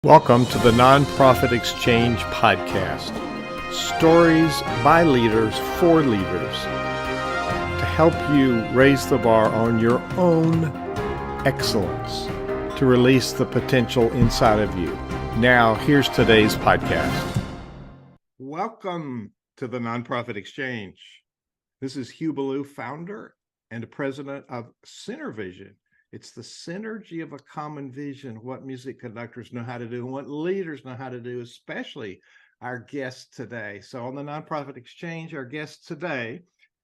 Welcome to the Nonprofit Exchange Podcast. Stories by leaders for leaders to help you raise the bar on your own excellence, to release the potential inside of you. Now, here's today's podcast. Welcome to the Nonprofit Exchange. This is Hugh Ballou, founder and president of Center Vision. It's the synergy of a common vision, what music conductors know how to do and what leaders know how to do, especially our guest today. So on the Nonprofit Exchange, our guest today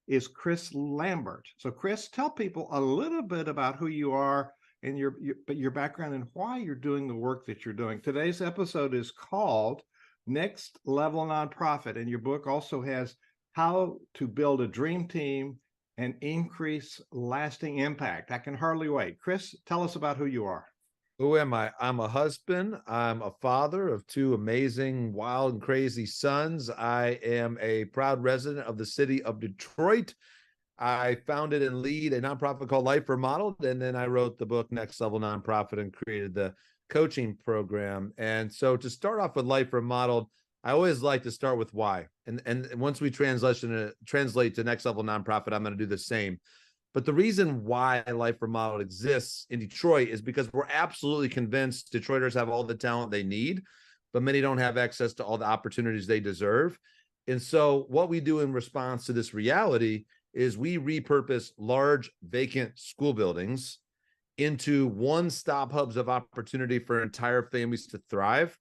is Chris Lambert. So Chris, tell people a little bit about who you are and your background and why you're doing the work that you're doing. Today's episode is called Next Level Nonprofit, and your book also has How to Build a Dream Team and Increase Lasting Impact. I can hardly wait. Chris, tell us about who you are. Who am I? I'm a husband. I'm a father of two amazing, wild and crazy sons. I am a proud resident of the city of Detroit. I founded and lead a nonprofit called Life Remodeled, and then I wrote the book Next Level Nonprofit and created the coaching program. And so to start off with Life Remodeled, I always like to start with why. And once we translate to Next Level Nonprofit, I'm going to do the same. But the reason why Life Remodeled exists in Detroit is because we're absolutely convinced Detroiters have all the talent they need, but many don't have access to all the opportunities they deserve. And so what we do in response to this reality is we repurpose large vacant school buildings into one-stop hubs of opportunity for entire families to thrive.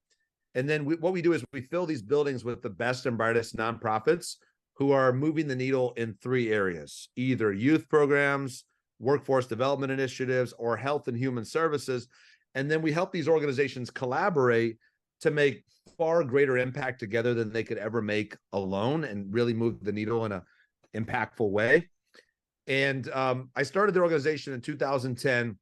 And then what we do is we fill these buildings with the best and brightest nonprofits who are moving the needle in three areas: either youth programs, workforce development initiatives, or health and human services. And then we help these organizations collaborate to make far greater impact together than they could ever make alone and really move the needle in an impactful way. And I started the organization in 2010.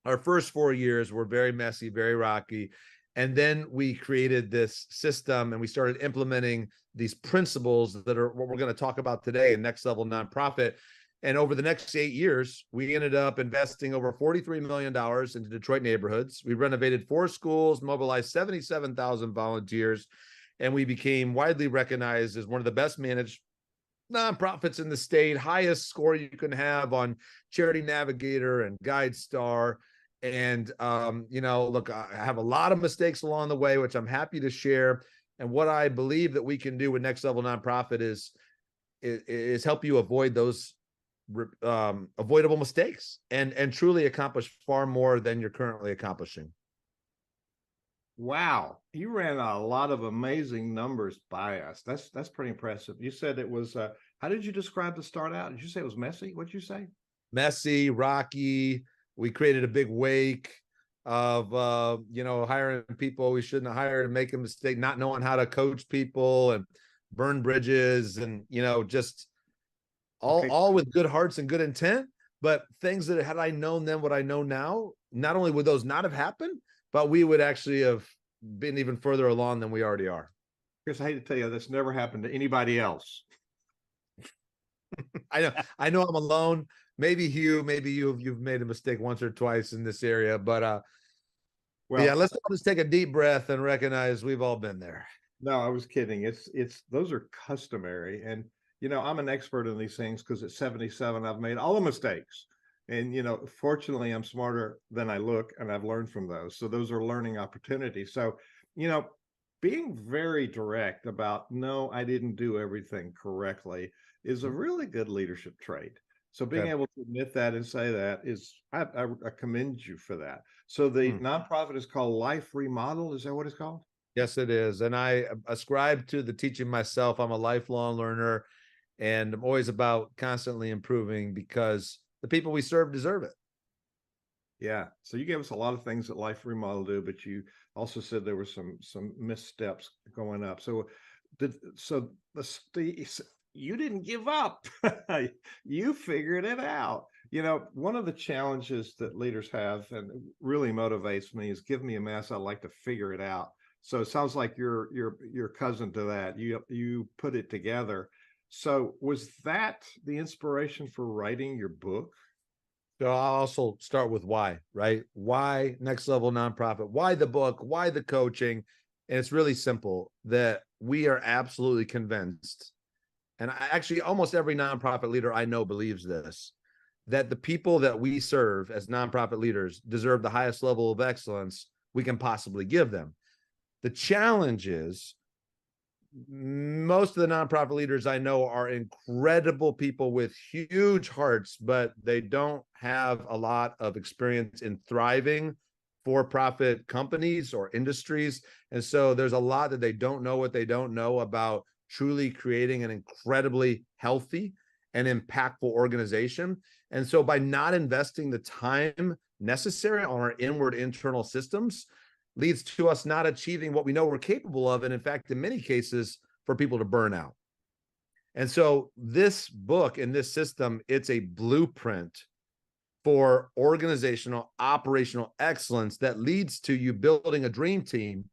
Our first 4 years were very messy, very rocky. And then we created this system and we started implementing these principles that are what we're going to talk about today in Next Level Nonprofit. And over the next 8 years, we ended up investing over $43 million into Detroit neighborhoods. We renovated 4 schools, mobilized 77,000 volunteers, and we became widely recognized as one of the best managed nonprofits in the state, highest score you can have on Charity Navigator and GuideStar. And, look, I have a lot of mistakes along the way, which I'm happy to share. And what I believe that we can do with Next Level Nonprofit is help you avoid those avoidable mistakes and truly accomplish far more than you're currently accomplishing. Wow, you ran a lot of amazing numbers by us. That's pretty impressive. You said it was, how did you describe the start out? Did you say it was messy? What'd you say? Messy, rocky. We created a big wake of, hiring people we shouldn't have hired and make a mistake, not knowing how to coach people and burn bridges and, just all with good hearts and good intent. But things that had I known then what I know now, not only would those not have happened, but we would actually have been even further along than we already are. Chris, I hate to tell you, this never happened to anybody else. I know I'm alone. Maybe Hugh, maybe you've made a mistake once or twice in this area, but let's all just take a deep breath and recognize we've all been there. No, I was kidding. It's those are customary, and I'm an expert in these things because at 77 I've made all the mistakes, and fortunately I'm smarter than I look, and I've learned from those. So those are learning opportunities. So being very direct about no, I didn't do everything correctly is a really good leadership trait. So being able to admit that and say that is, I commend you for that. So the nonprofit is called Life Remodeled. Is that what it's called? Yes, it is. And I ascribe to the teaching myself. I'm a lifelong learner, and I'm always about constantly improving because the people we serve deserve it. Yeah. So you gave us a lot of things that Life Remodeled do, but you also said there were some missteps going up. So you didn't give up. You figured it out. One of the challenges that leaders have and really motivates me is give me a mess, I like to figure it out. So it sounds like you're cousin to that. You put it together. So was that the inspiration for writing your book? So I'll also start with why, right? Why Next Level Nonprofit? Why the book? Why the coaching? And it's really simple that we are absolutely convinced, and actually almost every nonprofit leader I know believes this, that the people that we serve as nonprofit leaders deserve the highest level of excellence we can possibly give them. The challenge is most of the nonprofit leaders I know are incredible people with huge hearts, but they don't have a lot of experience in thriving for-profit companies or industries. And so there's a lot that they don't know what they don't know about truly creating an incredibly healthy and impactful organization. And so by not investing the time necessary on our inward internal systems, leads to us not achieving what we know we're capable of. And in fact, in many cases, for people to burn out. And so this book and this system, it's a blueprint for organizational, operational excellence that leads to you building a dream team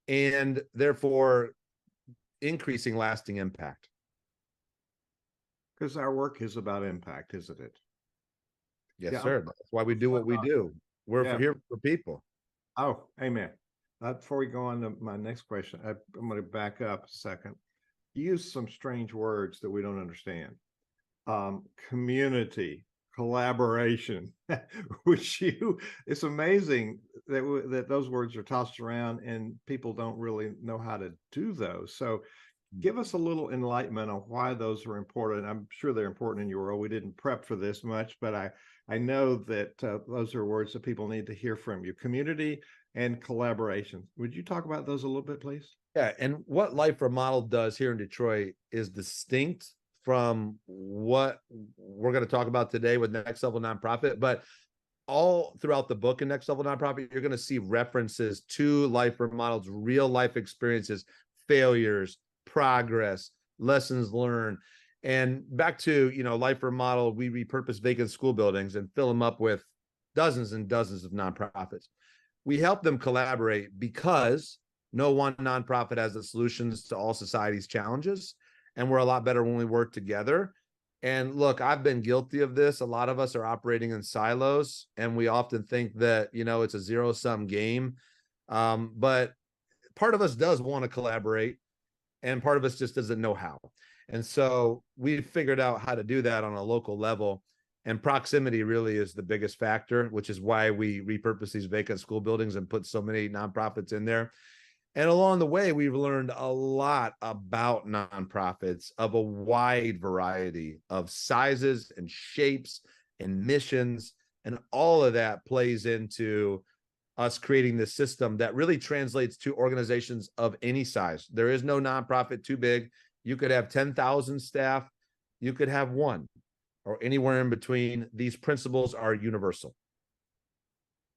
and therefore increasing lasting impact. Because our work is about impact, isn't it? Yes, Yeah. sir. That's why we do what we do. We're here for people. Oh, amen. Before we go on to my next question, I'm going to back up a second. You use some strange words that we don't understand. Community, collaboration, which it's amazing that those words are tossed around and people don't really know how to do those. So give us a little enlightenment on why those are important. I'm sure they're important in your role. We didn't prep for this much, but I know that those are words that people need to hear from you. Community and collaboration. Would you talk about those a little bit, please? Yeah, and what Life Remodeled does here in Detroit is distinct from what we're going to talk about today with Next Level Nonprofit, but all throughout the book in Next Level Nonprofit, you're going to see references to Life Remodeled's real life experiences, failures, progress, lessons learned. And back to, Life Remodeled, we repurpose vacant school buildings and fill them up with dozens and dozens of nonprofits. We help them collaborate because no one nonprofit has the solutions to all society's challenges. And we're a lot better when we work together. And look, I've been guilty of this. A lot of us are operating in silos, and we often think that, it's a zero-sum game. But part of us does want to collaborate, and part of us just doesn't know how. And so we figured out how to do that on a local level. And proximity really is the biggest factor, which is why we repurpose these vacant school buildings and put so many nonprofits in there. And along the way, we've learned a lot about nonprofits of a wide variety of sizes and shapes and missions. And all of that plays into us creating this system that really translates to organizations of any size. There is no nonprofit too big. You could have 10,000 staff. You could have one, or anywhere in between. These principles are universal.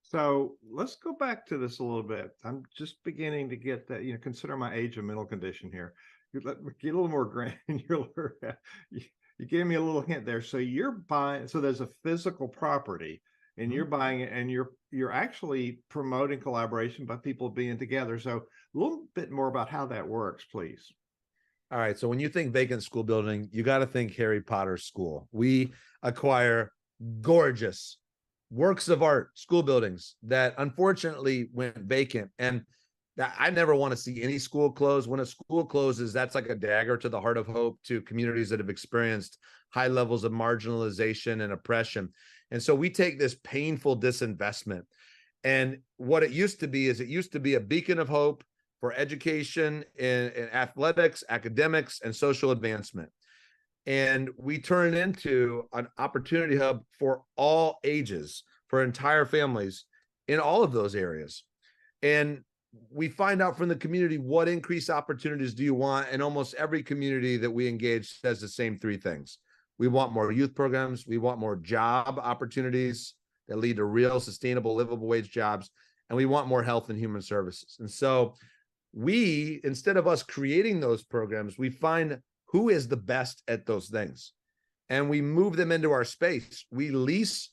So let's go back to this a little bit. I'm just beginning to get that, consider my age of mental condition here. Let me get a little more granular. You gave me a little hint there. So you're buying, so there's a physical property and you're buying it, and you're actually promoting collaboration by people being together. So a little bit more about how that works, please. All right. So when you think vacant school building, you got to think Harry Potter school. We acquire gorgeous works of art school buildings that unfortunately went vacant. And I never want to see any school close. When a school closes, that's like a dagger to the heart of hope to communities that have experienced high levels of marginalization and oppression. And so we take this painful disinvestment. And what it used to be is a beacon of hope for education in athletics, academics, and social advancement. And we turn it into an opportunity hub for all ages, for entire families in all of those areas. And we find out from the community, what increased opportunities do you want? And almost every community that we engage says the same three things. We want more youth programs. We want more job opportunities that lead to real, sustainable, livable wage jobs. And we want more health and human services. And so we, instead of us creating those programs, we find who is the best at those things, and we move them into our space. We lease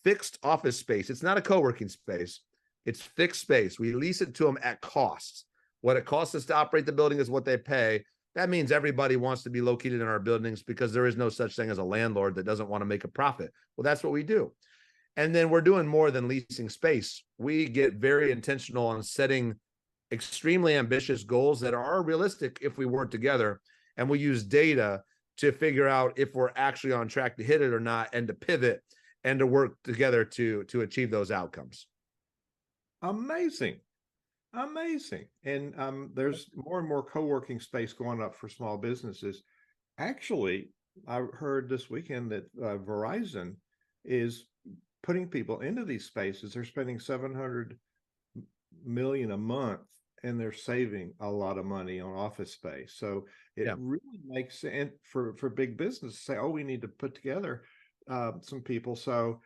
fixed office space. It's not a co-working space. It's fixed space. We lease it to them at cost. What it costs us to operate the building is what they pay. That means everybody wants to be located in our buildings because there is no such thing as a landlord that doesn't want to make a profit. Well, that's what we do. And then we're doing more than leasing space. We get very intentional on setting extremely ambitious goals that are realistic if we work together. And we use data to figure out if we're actually on track to hit it or not, and to pivot and to work together to achieve those outcomes. Amazing. Amazing. And there's more and more co-working space going up for small businesses. Actually, I heard this weekend that Verizon is putting people into these spaces. They're spending 700 million a month, and they're saving a lot of money on office space. So it really makes sense for big business to say, oh, we need to put together some people. So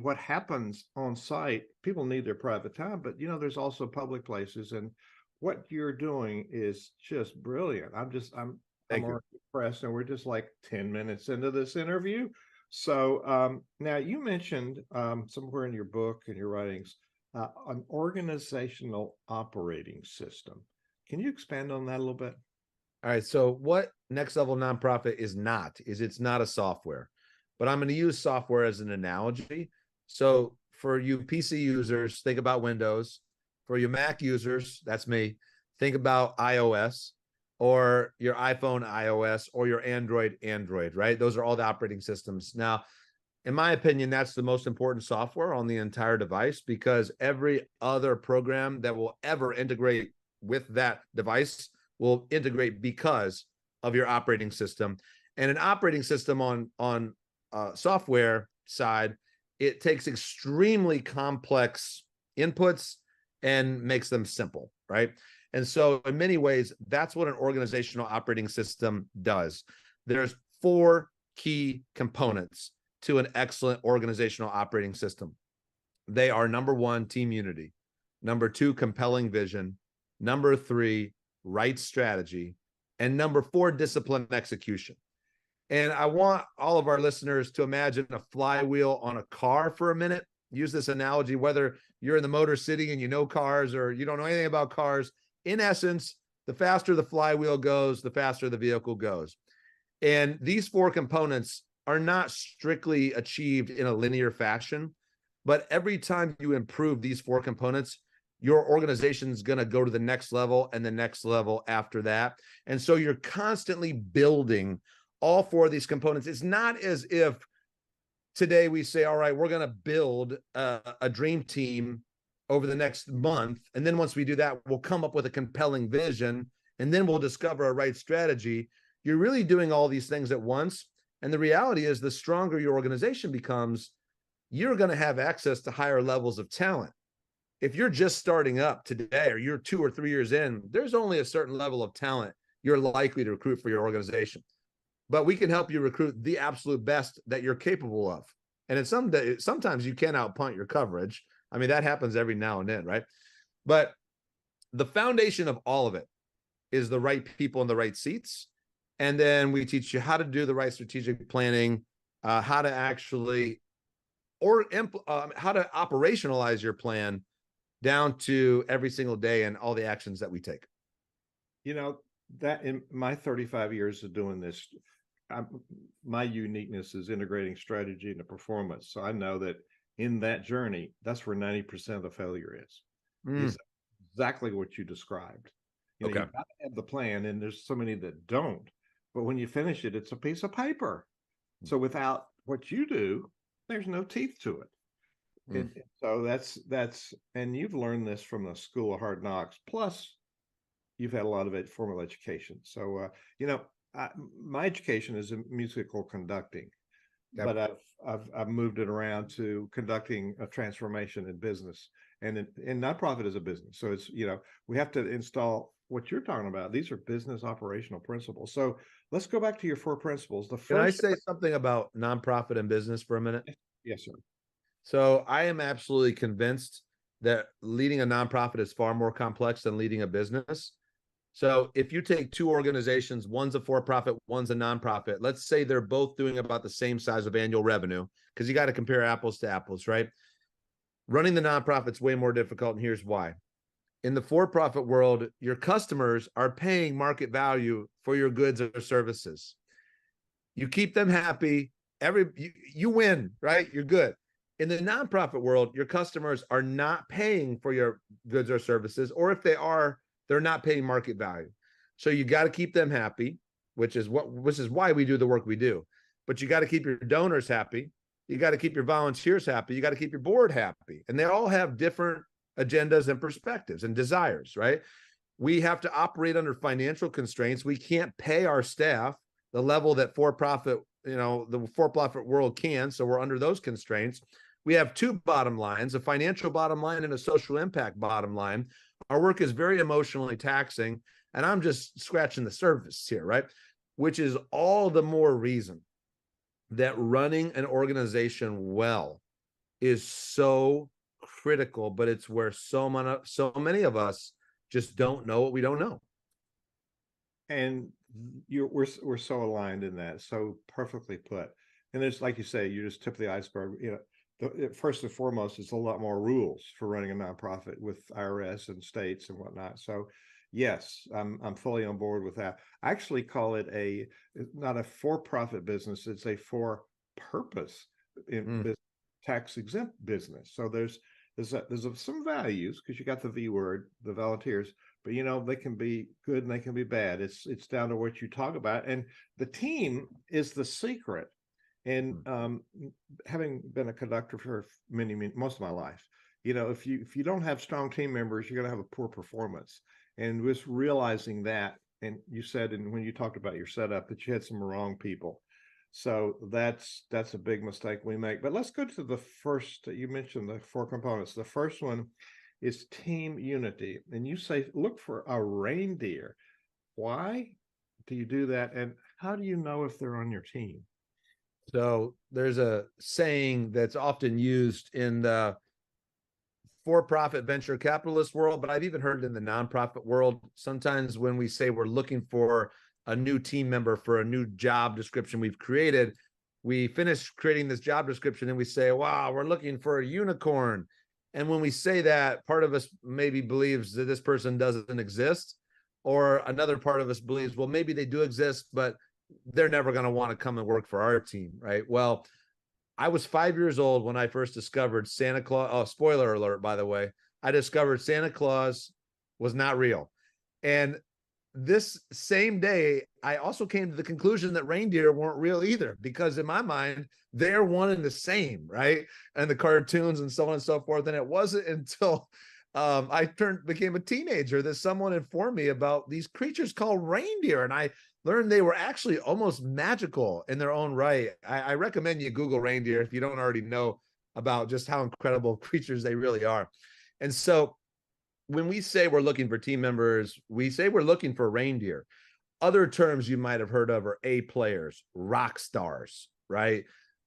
what happens on site, people need their private time, but there's also public places, and what you're doing is just brilliant. I'm already impressed, and we're just like 10 minutes into this interview. So now you mentioned somewhere in your book and your writings an organizational operating system. Can you expand on that a little bit? All right. So what Next Level Nonprofit is it's not a software, but I'm going to use software as an analogy. So for you PC users, think about Windows. For you Mac users, that's me, think about iOS, or your iPhone iOS, or your Android, right? Those are all the operating systems. Now, in my opinion, that's the most important software on the entire device, because every other program that will ever integrate with that device will integrate because of your operating system. And an operating system on software side, it takes extremely complex inputs and makes them simple, right? And so in many ways, that's what an organizational operating system does. There's 4 key components to an excellent organizational operating system. They are: number 1, team unity; number 2, compelling vision; number 3, right strategy; and number 4, disciplined execution. And I want all of our listeners to imagine a flywheel on a car for a minute. Use this analogy, whether you're in the Motor City and you know cars, or you don't know anything about cars. In essence, the faster the flywheel goes, the faster the vehicle goes. And these 4 components are not strictly achieved in a linear fashion, but every time you improve these 4 components, your organization is going to go to the next level and the next level after that. And so you're constantly building all 4 of these components. It's not as if today we say, all right, we're going to build a dream team over the next month. And then once we do that, we'll come up with a compelling vision, and then we'll discover a right strategy. You're really doing all these things at once. And the reality is, the stronger your organization becomes, you're going to have access to higher levels of talent. If you're just starting up today, or you're 2 or 3 years in, there's only a certain level of talent you're likely to recruit for your organization. But we can help you recruit the absolute best that you're capable of. And sometimes you can outpunt your coverage. I mean, that happens every now and then, right? But the foundation of all of it is the right people in the right seats. And then we teach you how to do the right strategic planning, how to actually, how to operationalize your plan down to every single day and all the actions that we take. That in my 35 years of doing this, my uniqueness is integrating strategy into performance. So I know that in that journey, that's where 90% of the failure is. Is exactly what you described. You've got to have the plan, and there's so many that don't. But when you finish it, it's a piece of paper. So without what you do, there's no teeth to it. And so that's, and you've learned this from the School of Hard Knocks. Plus, you've had a lot of formal education. So, my education is in musical conducting, but I've moved it around to conducting a transformation in business, and nonprofit is a business. So it's, we have to install what you're talking about. These are business operational principles. So let's go back to your 4 principles. Can I say something about nonprofit and business for a minute? Yes, sir. So I am absolutely convinced that leading a nonprofit is far more complex than leading a business. So if you take 2 organizations, one's a for-profit, one's a nonprofit, let's say they're both doing about the same size of annual revenue, because you got to compare apples to apples, right? Running the nonprofit's way more difficult, and here's why. In the for-profit world, your customers are paying market value for your goods or services. You keep them happy, you win, right? You're good. In the nonprofit world, your customers are not paying for your goods or services, or if they are, they're not paying market value. So you got to keep them happy, which is why we do the work we do. But you got to keep your donors happy. You got to keep your volunteers happy. You got to keep your board happy. And they all have different agendas and perspectives and desires, right? We have to operate under financial constraints. We can't pay our staff the level that for-profit, the for-profit world can. So we're under those constraints. We have two bottom lines, a financial bottom line and a social impact bottom line. Our work is very emotionally taxing, and I'm just scratching the surface here, right? Which is all the more reason that running an organization well is so critical, but it's where so many of us just don't know what we don't know. And we're so aligned in that, so perfectly put. And there's, like you say, you're just tip of the iceberg. First and foremost, it's a lot more rules for running a nonprofit with IRS and states and whatnot. So yes, I'm fully on board with that. I actually call it not a for-profit business, it's a for-purpose tax exempt business. So there's some values, because you got the V word, the volunteers, but they can be good and they can be bad. It's down to what you talk about, and the team is the secret. And having been a conductor for most of my life, if you don't have strong team members, you're going to have a poor performance. And just realizing that, and you said, and when you talked about your setup, that you had some wrong people. So that's a big mistake we make. But let's go to the first. You mentioned the 4 components. The first one is team unity, and you say look for a reindeer. Why do you do that, and how do you know if they're on your team? So there's a saying that's often used in the for-profit venture capitalist world, but I've even heard it in the nonprofit world. Sometimes when we say we're looking for a new team member for a new job description we've created, we finish creating this job description and we say, wow, we're looking for a unicorn. And when we say that, part of us maybe believes that this person doesn't exist, or another part of us believes, well, maybe they do exist, but they're never going to want to come and work for our team, right? Well, I was 5 years old when I first discovered Santa Claus. Oh, spoiler alert, by the way. I discovered Santa Claus was not real. And this same day, I also came to the conclusion that reindeer weren't real either, because in my mind, they're one and the same, right? And the cartoons and so on and so forth. And it wasn't until I became a teenager that someone informed me about these creatures called reindeer. And I learned they were actually almost magical in their own right. I recommend you Google reindeer if you don't already know about just how incredible creatures they really are. And so when we say we're looking for team members, we say we're looking for reindeer. Other terms you might have heard of are A players, rock stars, right?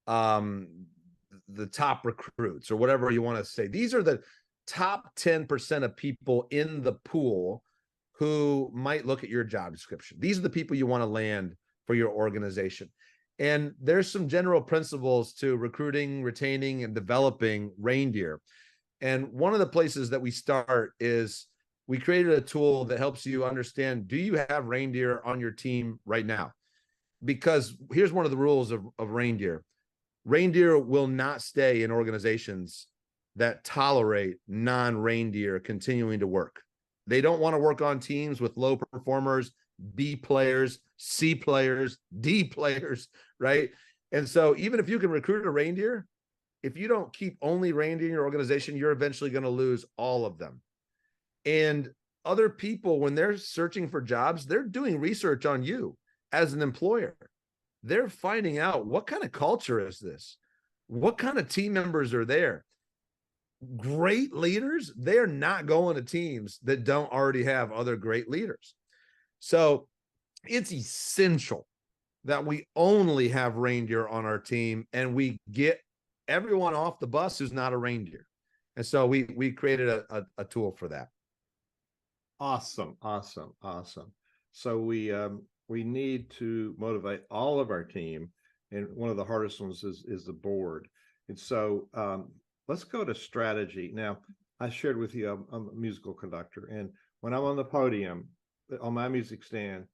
The top recruits, or whatever you want to say. These are the top 10% of people in the pool who might look at your job description. These are the people you want to land for your organization. And there's some general principles to recruiting, retaining, and developing reindeer. And one of the places that we start is we created a tool that helps you understand, do you have reindeer on your team right now? Because here's one of the rules of reindeer. Reindeer will not stay in organizations that tolerate non-reindeer continuing to work. They don't want to work on teams with low performers, B players, C players, D players, right? And so even if you can recruit a reindeer, if you don't keep only reindeer in your organization, you're eventually going to lose all of them. And other people, when they're searching for jobs, they're doing research on you as an employer. They're finding out, what kind of culture is this? What kind of team members are there? Great leaders, they're not going to teams that don't already have other great leaders. So it's essential that we only have reindeer on our team, and we get everyone off the bus who's not a reindeer. And so we created a tool for that. Awesome. So we need to motivate all of our team, and one of the hardest ones is the board. And so let's go to strategy. Now, I shared with you, I'm a musical conductor, and when I'm on the podium, on my music stand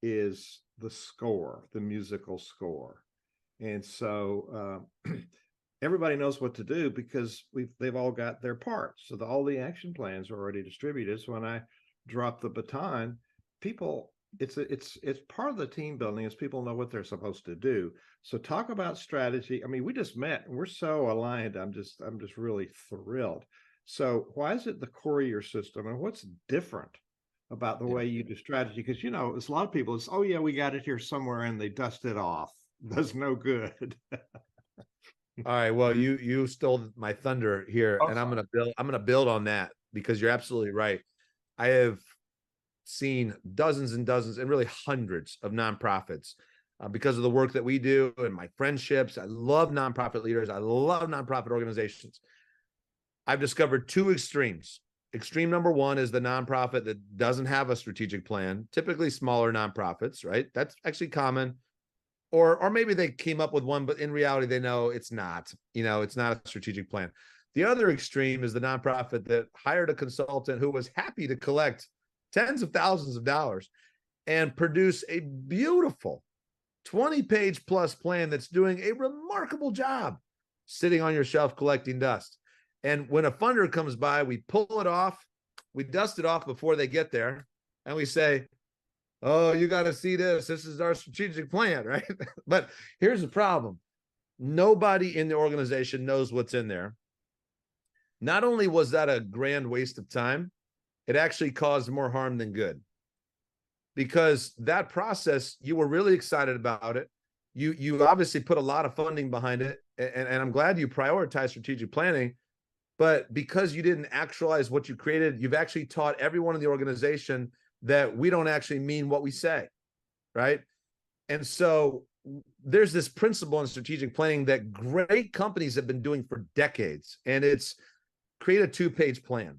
is the score, the musical score. And so everybody knows what to do because they've all got their parts. So all the action plans are already distributed. So when I drop the baton, people, it's part of the team building is people know what they're supposed to do. So talk about strategy. I mean, we just met and we're so aligned. I'm just really thrilled. So why is it the core of your system, and what's different about the way you do strategy? Because, it's a lot of people, it's, oh yeah, we got it here somewhere and they dust it off. That's no good. All right. Well, you stole my thunder here, and I'm gonna build on that because you're absolutely right. I have seen dozens and dozens and really hundreds of nonprofits because of the work that we do and my friendships. I love nonprofit leaders. I love nonprofit organizations. I've discovered two extremes. Extreme number one is the nonprofit that doesn't have a strategic plan, typically smaller nonprofits, right? That's actually common. Or maybe they came up with one, but in reality, they know it's not, it's not a strategic plan. The other extreme is the nonprofit that hired a consultant who was happy to collect tens of thousands of dollars and produce a beautiful 20-page plus plan that's doing a remarkable job sitting on your shelf collecting dust. And when a funder comes by, we pull it off, we dust it off before they get there, and we say, oh, you got to see this. This is our strategic plan, right? But here's the problem. Nobody in the organization knows what's in there. Not only was that a grand waste of time, it actually caused more harm than good. Because that process, you were really excited about it. You obviously put a lot of funding behind it, and I'm glad you prioritized strategic planning. But because you didn't actualize what you created, you've actually taught everyone in the organization that we don't actually mean what we say, right? And so there's this principle in strategic planning that great companies have been doing for decades, and it's create a 2-page plan.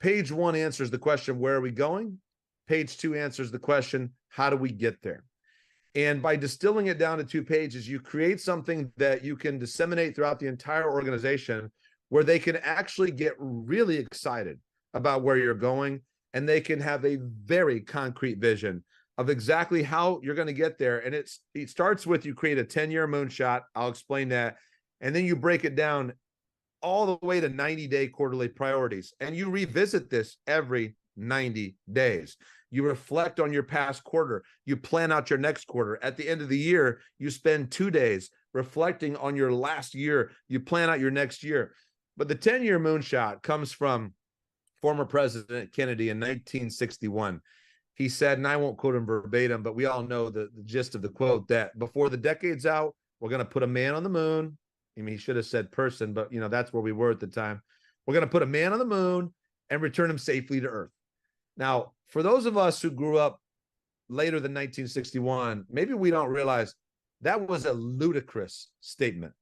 Page 1 answers the question, where are we going? Page 2 answers the question, how do we get there? And by distilling it down to 2 pages, you create something that you can disseminate throughout the entire organization where they can actually get really excited about where you're going, and they can have a very concrete vision of exactly how you're going to get there. And it starts with, you create a 10-year moonshot. I'll explain that. And then you break it down all the way to 90-day quarterly priorities. And you revisit this every 90 days. You reflect on your past quarter. You plan out your next quarter. At the end of the year, you spend 2 days reflecting on your last year. You plan out your next year. But the 10-year moonshot comes from former President Kennedy in 1961. He said, and I won't quote him verbatim, but we all know the gist of the quote, that before the decade's out, we're going to put a man on the moon. I mean, he should have said person, but that's where we were at the time. We're going to put a man on the moon and return him safely to Earth. Now, for those of us who grew up later than 1961, maybe we don't realize that was a ludicrous statement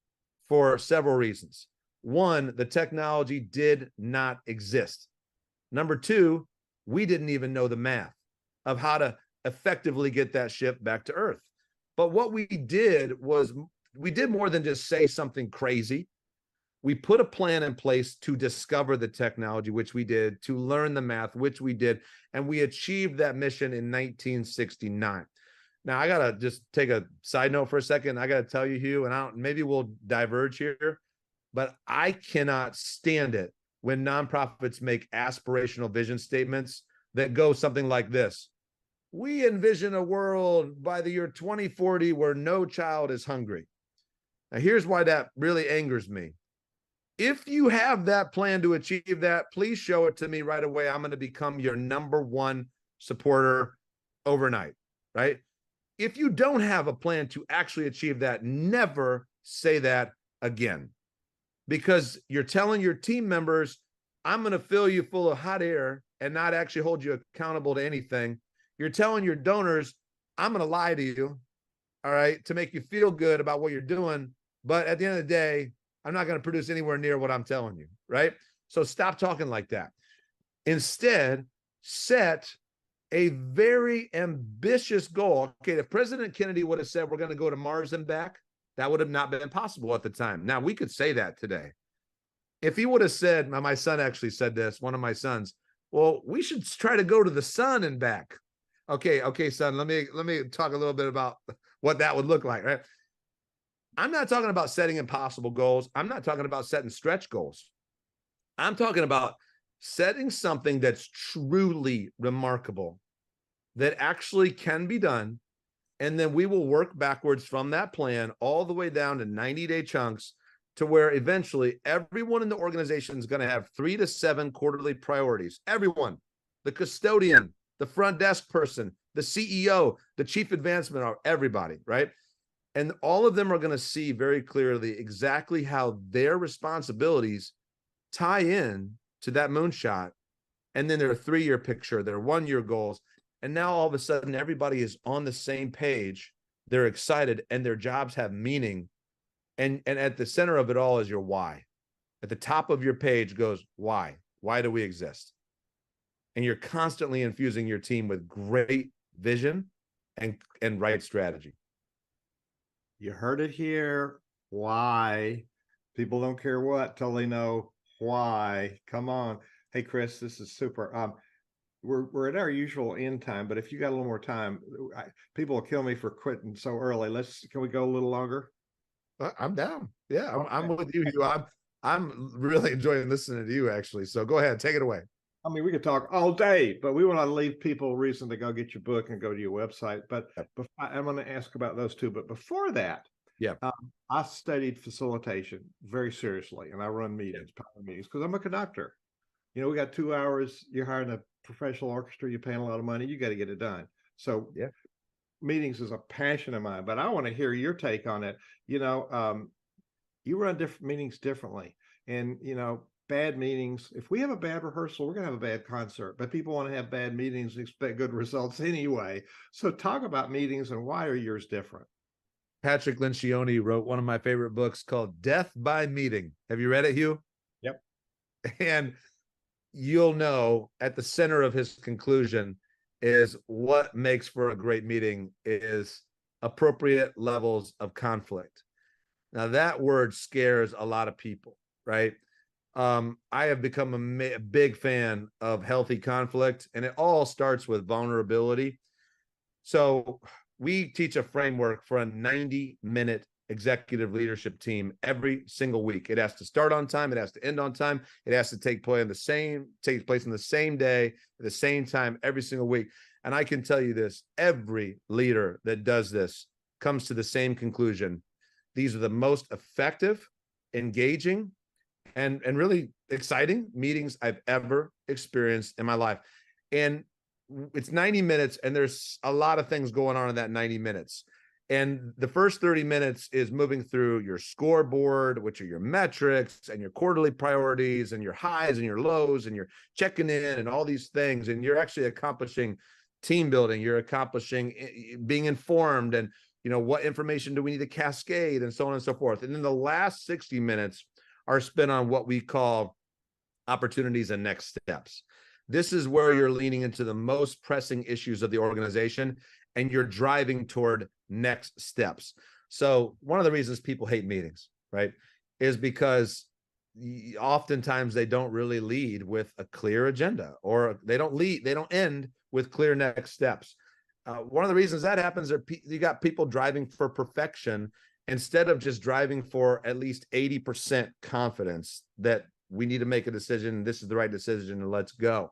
for several reasons. One, the technology did not exist. Number two, we didn't even know the math of how to effectively get that ship back to Earth. But what we did was, we did more than just say something crazy. We put a plan in place to discover the technology, which we did, to learn the math, which we did, and we achieved that mission in 1969. Now, I got to just take a side note for a second. I got to tell you, Hugh, and maybe we'll diverge here, but I cannot stand it when nonprofits make aspirational vision statements that go something like this. We envision a world by the year 2040 where no child is hungry. Now, here's why that really angers me. If you have that plan to achieve that, please show it to me right away. I'm going to become your #1 supporter overnight, right? If you don't have a plan to actually achieve that, never say that again. Because you're telling your team members, I'm going to fill you full of hot air and not actually hold you accountable to anything. You're telling your donors, I'm going to lie to you, all right, to make you feel good about what you're doing. But at the end of the day, I'm not going to produce anywhere near what I'm telling you, right? So stop talking like that. Instead, set a very ambitious goal. Okay, if President Kennedy would have said we're going to go to Mars and back, that would have not been possible at the time. Now, we could say that today. If he would have said, my son actually said this, one of my sons, well, we should try to go to the sun and back. Okay, son, let me talk a little bit about what that would look like, right? I'm not talking about setting impossible goals. I'm not talking about setting stretch goals. I'm talking about setting something that's truly remarkable, that actually can be done. And then we will work backwards from that plan all the way down to 90-day chunks, to where eventually everyone in the organization is going to have 3 to 7 quarterly priorities. Everyone, the custodian, the front desk person, the CEO, the chief advancement, everybody, right? And all of them are going to see very clearly exactly how their responsibilities tie in to that moonshot. And then their 3-year picture, their 1-year goals. And now all of a sudden, everybody is on the same page. They're excited and their jobs have meaning. And at the center of it all is your why. At the top of your page goes, why? Why do we exist? And you're constantly infusing your team with great vision and right strategy. You heard it here. Why? People don't care what till they know why. Come on. Hey, Chris, this is super. We're at our usual end time, but if you got a little more time, people will kill me for quitting so early. Can we go a little longer? I'm down. Yeah, I'm with you, Hugh. I'm really enjoying listening to you, actually. So go ahead, take it away. I mean, we could talk all day, but we want to leave people a reason to go get your book and go to your website. But I'm going to ask about those two. But before that, I studied facilitation very seriously, and I run meetings, power meetings, because I'm a conductor. You know, we got 2 hours. You're hiring a professional orchestra. You're paying a lot of money. You got to get it done. So meetings is a passion of mine. But I want to hear your take on it. You know, you run different meetings differently, and you know, bad meetings. If we have a bad rehearsal, we're going to have a bad concert. But people want to have bad meetings and expect good results anyway. So talk about meetings and why are yours different? Patrick Lencioni wrote one of my favorite books called Death by Meeting. Have you read it, Hugh? Yep. And you'll know at the center of his conclusion is what makes for a great meeting is appropriate levels of conflict. Now, that word scares a lot of people, right? I have become a big fan of healthy conflict, and it all starts with vulnerability. So we teach a framework for a 90-minute executive leadership team every single week. It has to start on time. It has to end on time. It has to take place in the same day, at the same time, every single week. And I can tell you this, every leader that does this comes to the same conclusion. These are the most effective, engaging, and really exciting meetings I've ever experienced in my life. And it's 90 minutes, and there's a lot of things going on in that 90 minutes. And the first 30 minutes is moving through your scoreboard, which are your metrics and your quarterly priorities and your highs and your lows, and you're checking in and all these things. And you're actually accomplishing team building. You're accomplishing being informed, and you know, what information do we need to cascade, and so on and so forth. And then the last 60 minutes are spent on what we call opportunities and next steps. This is where you're leaning into the most pressing issues of the organization, and you're driving toward next steps. So one of the reasons people hate meetings, right, is because oftentimes they don't really lead with a clear agenda, or they don't end with clear next steps. One of the reasons that happens are you got people driving for perfection instead of just driving for at least 80% confidence that we need to make a decision, this is the right decision, and let's go.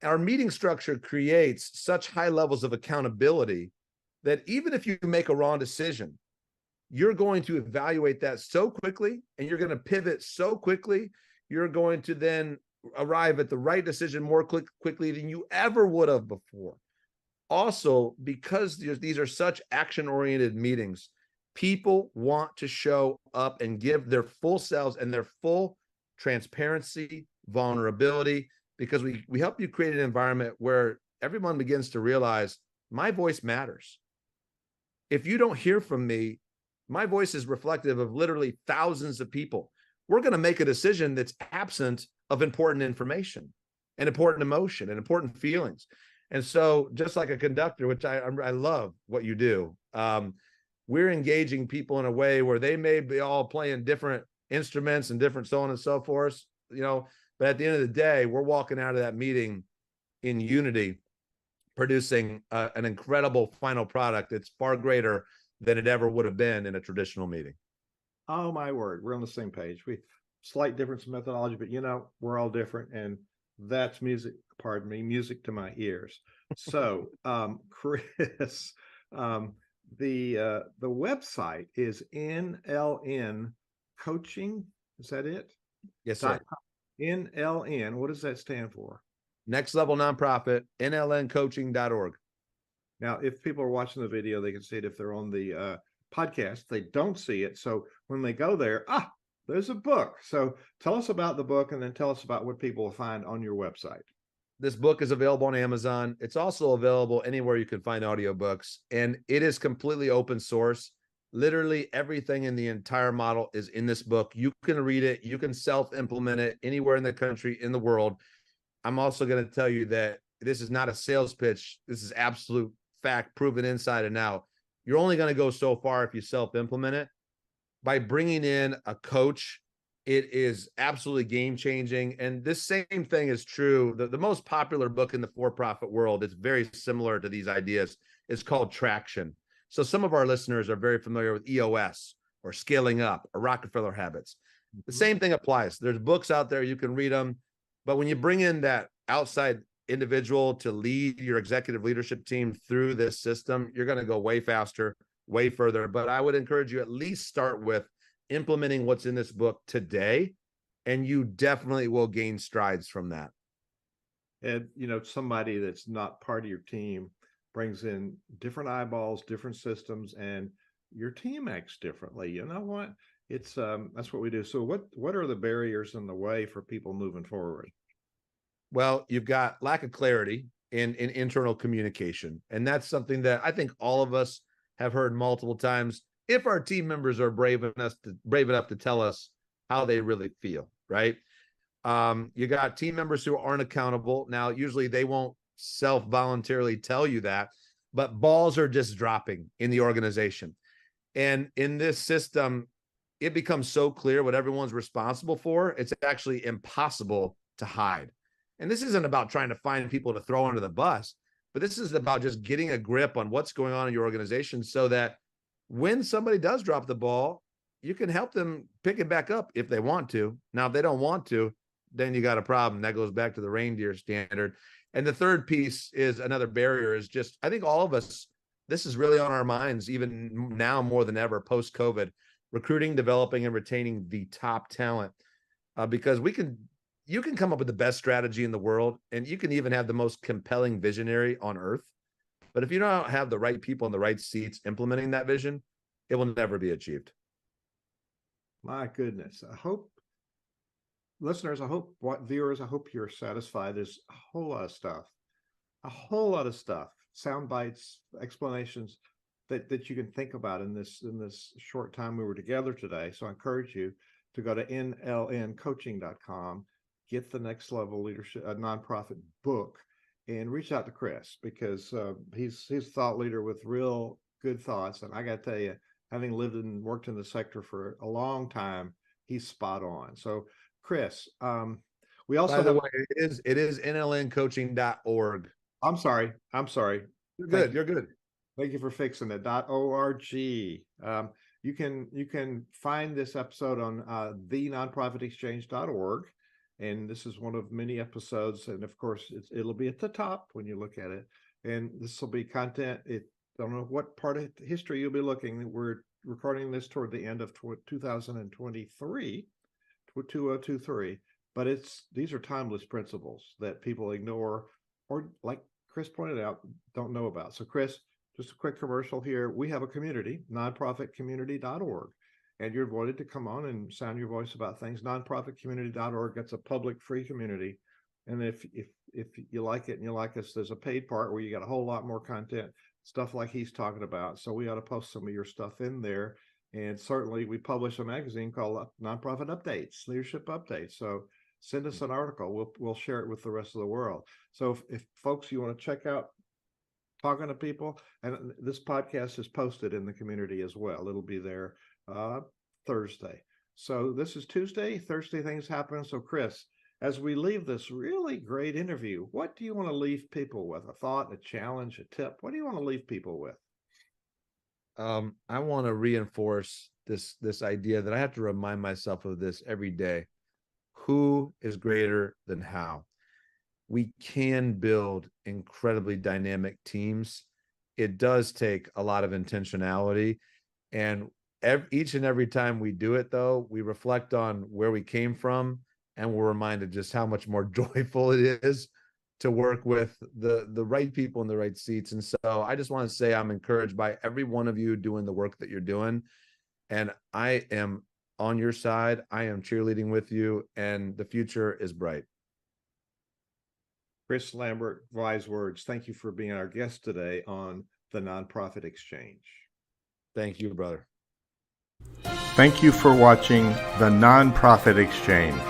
Our meeting structure creates such high levels of accountability that even if you make a wrong decision, you're going to evaluate that so quickly, and you're going to pivot so quickly, you're going to then arrive at the right decision more quickly than you ever would have before. Also, because these are such action-oriented meetings, people want to show up and give their full selves and their full transparency, vulnerability, because we help you create an environment where everyone begins to realize my voice matters. If you don't hear from me, my voice is reflective of literally thousands of people. We're going to make a decision that's absent of important information and important emotion and important feelings. And so just like a conductor, which I love what you do, we're engaging people in a way where they may be all playing different instruments and different so on and so forth, but at the end of the day, we're walking out of that meeting in unity, producing an incredible final product. It's far greater than it ever would have been in a traditional meeting. Oh, my word. We're on the same page. We slight difference in methodology, but we're all different. And that's music to my ears. So, Chris, the website is NLN Coaching. Is that it? Yes, sir. NLN. What does that stand for? Next Level Nonprofit, nlncoaching.org. Now, if people are watching the video, they can see it. If they're on the podcast, they don't see it. So when they go there, there's a book. So tell us about the book, and then tell us about what people will find on your website. This book is available on Amazon. It's also available anywhere you can find audiobooks, and it is completely open source. Literally everything in the entire model is in this book. You can read it. You can self-implement it anywhere in the country, in the world. I'm also going to tell you that this is not a sales pitch. This is absolute fact, proven inside and out. You're only going to go so far if you self-implement it. By bringing in a coach, it is absolutely game-changing. And this same thing is true. The most popular book in the for-profit world, it's very similar to these ideas. It's called Traction. So some of our listeners are very familiar with EOS or Scaling Up or Rockefeller Habits. The same thing applies. There's books out there. You can read them. But when you bring in that outside individual to lead your executive leadership team through this system, you're going to go way faster, way further. But I would encourage you at least start with implementing what's in this book today, and you definitely will gain strides from that. And, somebody that's not part of your team brings in different eyeballs, different systems, and your team acts differently. You know what? It's that's what we do. So what are the barriers in the way for people moving forward? Well, you've got lack of clarity in internal communication. And that's something that I think all of us have heard multiple times. If our team members are brave enough to tell us how they really feel, right? You got team members who aren't accountable. Now, usually they won't self-voluntarily tell you that, but balls are just dropping in the organization. And in this system, it becomes so clear what everyone's responsible for. It's actually impossible to hide. And this isn't about trying to find people to throw under the bus, but this is about just getting a grip on what's going on in your organization so that when somebody does drop the ball, you can help them pick it back up if they want to. Now, if they don't want to, then you got a problem. That goes back to the reindeer standard. And the third piece is another barrier is just, I think all of us, this is really on our minds, even now more than ever, post-COVID, recruiting, developing, and retaining the top talent. Because you can come up with the best strategy in the world, and you can even have the most compelling visionary on earth. But if you don't have the right people in the right seats implementing that vision, it will never be achieved. My goodness. Listeners, viewers, I hope you're satisfied. There's a whole lot of stuff, sound bites, explanations that you can think about in this short time we were together today. So I encourage you to go to nlncoaching.com, get the Next Level Leadership Nonprofit book, and reach out to Chris, because he's thought leader with real good thoughts. And I got to tell you, having lived and worked in the sector for a long time, he's spot on. So Chris, we also, by the way, it is nlncoaching.org. I'm sorry. You're good. You're good. Thank you for fixing it. .org. You can find this episode on thenonprofitexchange.org. And this is one of many episodes. And of course, it'll be at the top when you look at it. And this will be content. I don't know what part of history you'll be looking. We're recording this toward the end of 2023, 2023. But these are timeless principles that people ignore, or, like Chris pointed out, don't know about. So Chris, just a quick commercial here. We have a community, nonprofitcommunity.org. And you're invited to come on and sound your voice about things. Nonprofitcommunity.org. That's a public free community. And if you like it and you like us, there's a paid part where you got a whole lot more content, stuff like he's talking about. So we ought to post some of your stuff in there. And certainly we publish a magazine called Nonprofit Updates, Leadership Updates. So send us an article. We'll share it with the rest of the world. So if folks, you want to check out Talking to People, and this podcast is posted in the community as well. It'll be there Thursday. So this is Tuesday, Thursday things happen. So Chris, as we leave this really great interview, what do you want to leave people with? A thought, a challenge, a tip? What do you want to leave people with? I want to reinforce this idea that I have to remind myself of this every day. Who is greater than how? We can build incredibly dynamic teams. It does take a lot of intentionality, and each and every time we do it, though, we reflect on where we came from, and we're reminded just how much more joyful it is to work with the right people in the right seats. And so I just want to say I'm encouraged by every one of you doing the work that you're doing, and I am on your side. I am cheerleading with you, and the future is bright. Chris Lambert, wise words. Thank you for being our guest today on the Nonprofit Exchange. Thank you, brother. Thank you for watching the Nonprofit Exchange.